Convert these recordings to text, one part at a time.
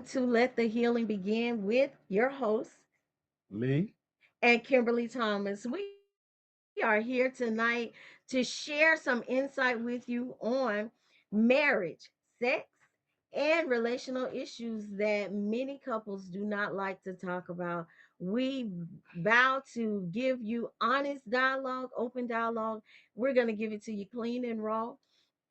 to Let the Healing Begin with your host Lee? and Kimberly Thomas. We are here tonight to share some insight with you on marriage, sex, and relational issues that many couples do not like to talk about. We vow to give you honest dialogue, open dialogue. We're going to give it to you clean and raw.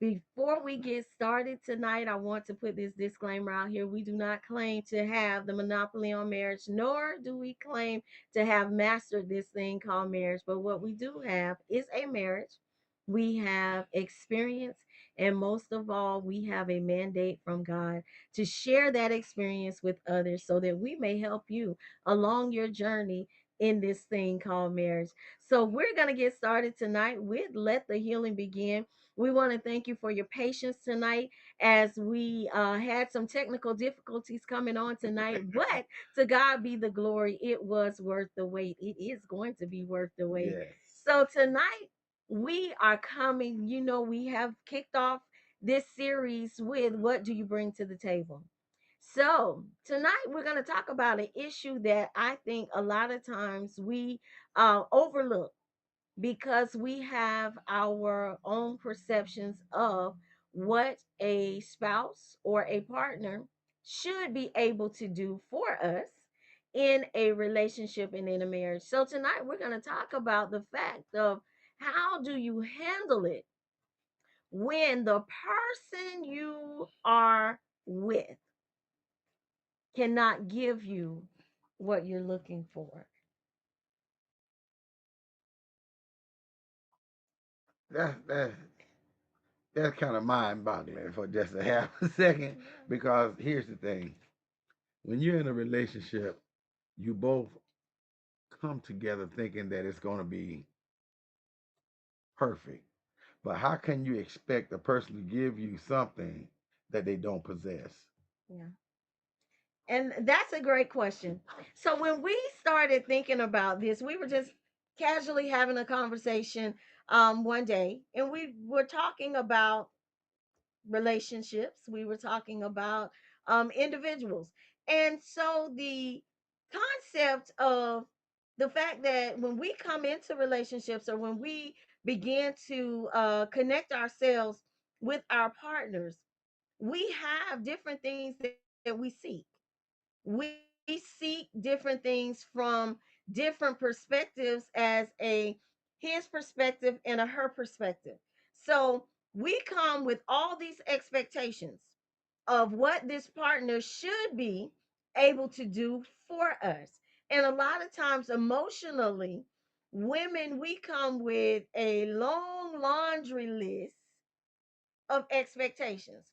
Before we get started tonight, I want to put this disclaimer out here. We do not claim to have the monopoly on marriage, nor do we claim to have mastered this thing called marriage. But what we do have is a marriage. We have experience, and most of all, we have a mandate from God to share that experience with others so that we may help you along your journey in this thing called marriage. So, we're going to get started tonight with Let the Healing Begin. We want to thank you for your patience tonight as we had some technical difficulties coming on tonight. But to God be the glory. It was worth the wait. It is going to be worth the wait. Yes. So tonight we are coming. We have kicked off this series with What Do You Bring to the Table? So tonight we're going to talk about an issue that I think a lot of times we overlook because we have our own perceptions of what a spouse or a partner should be able to do for us in a relationship and in a marriage. So tonight we're going to talk about the fact of how do you handle it when the person you are with cannot give you what you're looking for. That's that's kind of mind-boggling for just a half a second. Because here's the thing: when you're in a relationship, you both come together thinking that it's going to be perfect. But how can you expect a person to give you something that they don't possess? Yeah. And that's a great question. So when we started thinking about this, we were just casually having a conversation one day, and we were talking about relationships. We were talking about individuals. And so the concept of the fact that when we come into relationships or when we begin to connect ourselves with our partners, we have different things that we seek. We seek different things from different perspectives as a his perspective and a her perspective. So we come with all these expectations of what this partner should be able to do for us. And a lot of times, emotionally, women, we come with a long laundry list of expectations.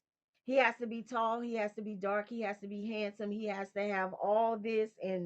He has to be tall, he has to be dark, he has to be handsome, he has to have all this and